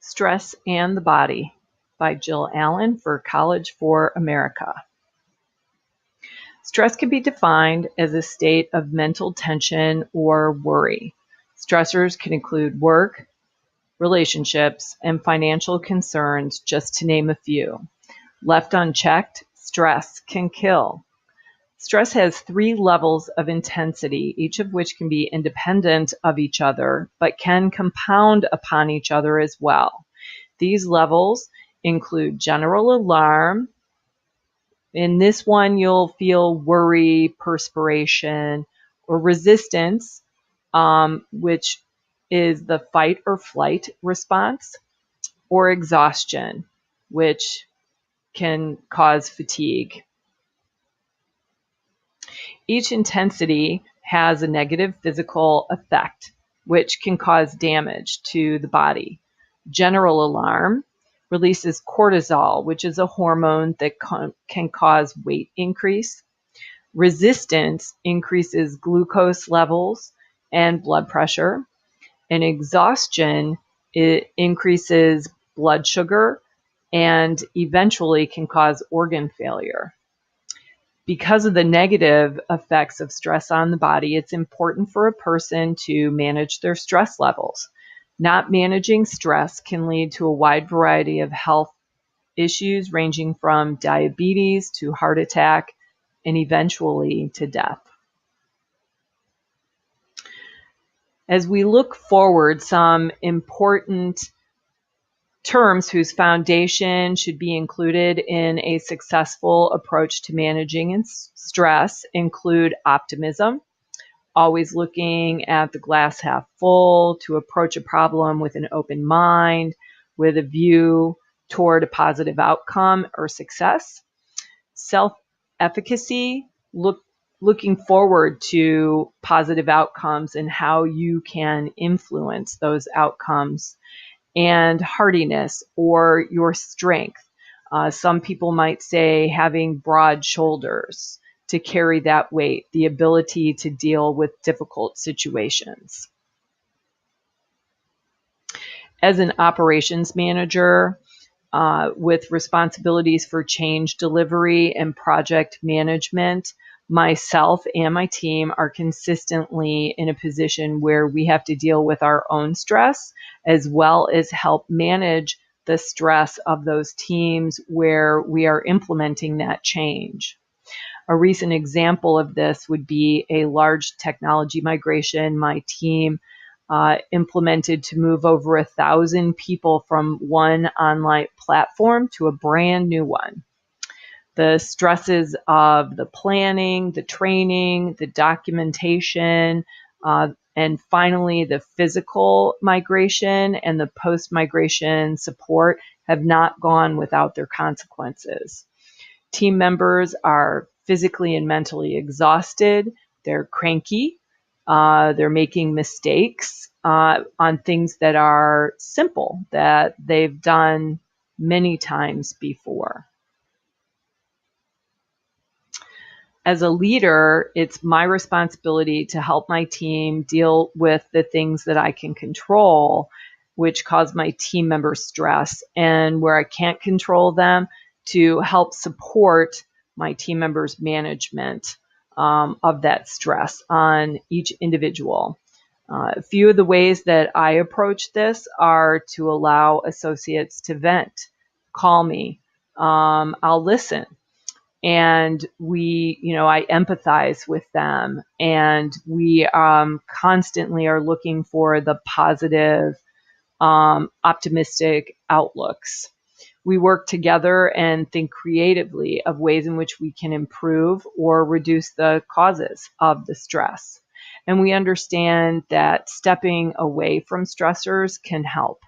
Stress and the Body by Jill Allen for College for America. Stress can be defined as a state of mental tension or worry. Stressors can include work, relationships, and financial concerns, just to name a few. Left unchecked, stress can kill. Stress has 3 levels of intensity, each of which can be independent of each other, but can compound upon each other as well. These levels include general alarm. In this one, you'll feel worry, perspiration, or resistance, which is the fight or flight response, or exhaustion, which can cause fatigue. Each intensity has a negative physical effect, which can cause damage to the body. General alarm releases cortisol, which is a hormone that can cause weight increase. Resistance increases glucose levels and blood pressure. And exhaustion, it increases blood sugar and eventually can cause organ failure. Because of the negative effects of stress on the body, it's important for a person to manage their stress levels. Not managing stress can lead to a wide variety of health issues, ranging from diabetes to heart attack and eventually to death. As we look forward, some important terms whose foundation should be included in a successful approach to managing stress include optimism, always looking at the glass half full, to approach a problem with an open mind, with a view toward a positive outcome or success. Self-efficacy, looking forward to positive outcomes and how you can influence those outcomes. And hardiness, or your strength. Some people might say having broad shoulders to carry that weight, the ability to deal with difficult situations. As an operations manager with responsibilities for change delivery and project management, myself and my team are consistently in a position where we have to deal with our own stress, as well as help manage the stress of those teams where we are implementing that change. A recent example of this would be a large technology migration my team implemented to move over 1,000 people from one online platform to a brand new one. The stresses of the planning, the training, the documentation, and finally the physical migration and the post-migration support have not gone without their consequences. Team members are physically and mentally exhausted. They're cranky. They're making mistakes on things that are simple, that they've done many times before. As a leader, it's my responsibility to help my team deal with the things that I can control, which cause my team members stress, and where I can't control them, to help support my team members' management of that stress on each individual. A few of the ways that I approach this are to allow associates to vent, call me, I'll listen. And I empathize with them, and we constantly are looking for the positive, optimistic outlooks. We work together and think creatively of ways in which we can improve or reduce the causes of the stress. And we understand that stepping away from stressors can help.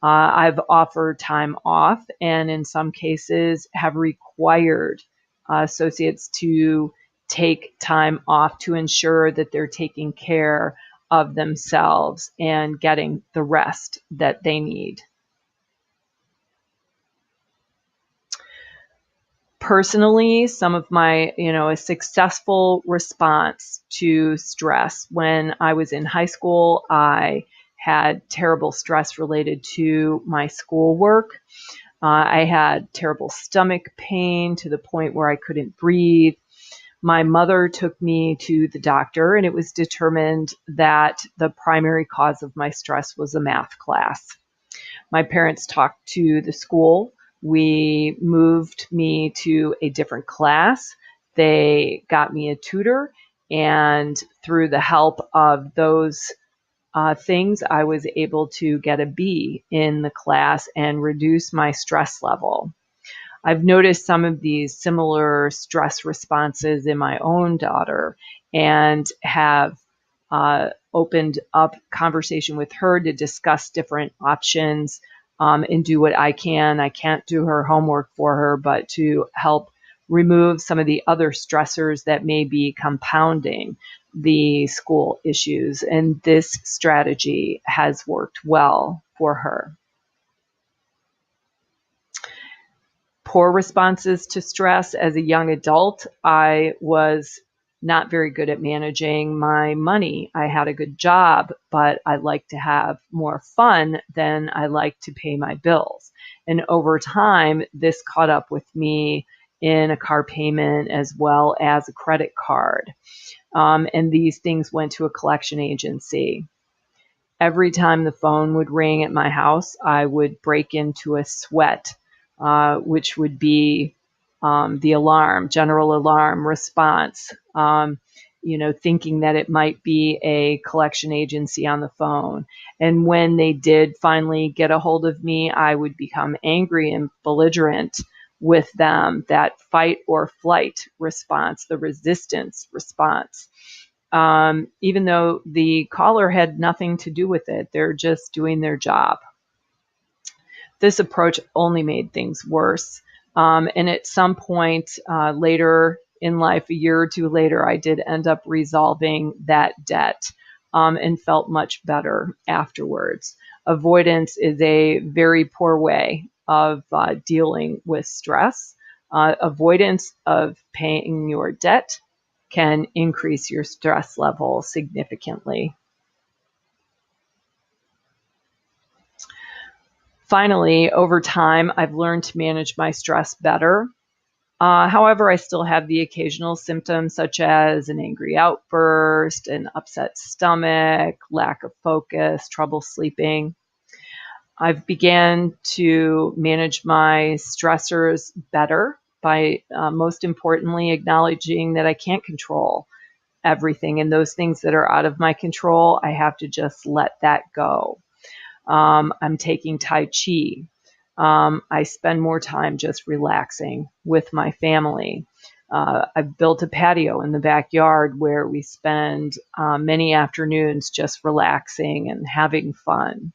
I've offered time off, and in some cases have required associates to take time off to ensure that they're taking care of themselves and getting the rest that they need. Personally, some of my, a successful response to stress. When I was in high school, I had terrible stress related to my schoolwork. I had terrible stomach pain to the point where I couldn't breathe. My mother took me to the doctor, and it was determined that the primary cause of my stress was a math class. My parents talked to the school. We moved me to a different class. They got me a tutor, and through the help of those things, I was able to get a B in the class and reduce my stress level. I've noticed some of these similar stress responses in my own daughter and have opened up conversation with her to discuss different options and do what I can. I can't do her homework for her, but to help remove some of the other stressors that may be compounding the school issues. And this strategy has worked well for her. Poor responses to stress. As a young adult, I was not very good at managing my money. I had a good job, but I like to have more fun than I like to pay my bills. And over time, this caught up with me in a car payment as well as a credit card. And these things went to a collection agency. Every time the phone would ring at my house, I would break into a sweat, which would be the alarm, general alarm response, thinking that it might be a collection agency on the phone. And when they did finally get a hold of me, I would become angry and belligerent with them, that fight or flight response, the resistance response. Even though the caller had nothing to do with it, they're just doing their job. This approach only made things worse. And at some point later in life, a year or two later, I did end up resolving that debt and felt much better afterwards. Avoidance is a very poor way of dealing with stress. Avoidance of paying your debt can increase your stress level significantly. Finally, over time, I've learned to manage my stress better. However, I still have the occasional symptoms such as an angry outburst, an upset stomach, lack of focus, trouble sleeping. I've began to manage my stressors better by most importantly acknowledging that I can't control everything, and those things that are out of my control, I have to just let that go. I'm taking Tai Chi. I spend more time just relaxing with my family. I've built a patio in the backyard where we spend many afternoons just relaxing and having fun.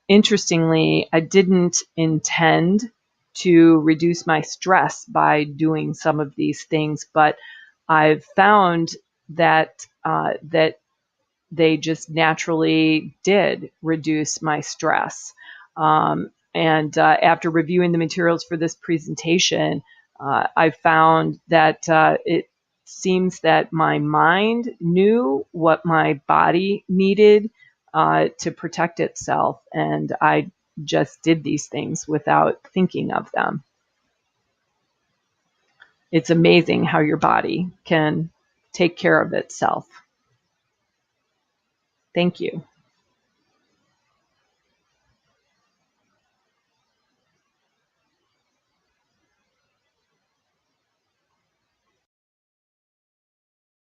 Interestingly, I didn't intend to reduce my stress by doing some of these things, but I've found that they just naturally did reduce my stress. And after reviewing the materials for this presentation, I found that it seems that my mind knew what my body needed to protect itself, and I just did these things without thinking of them. It's amazing how your body can take care of itself. Thank you.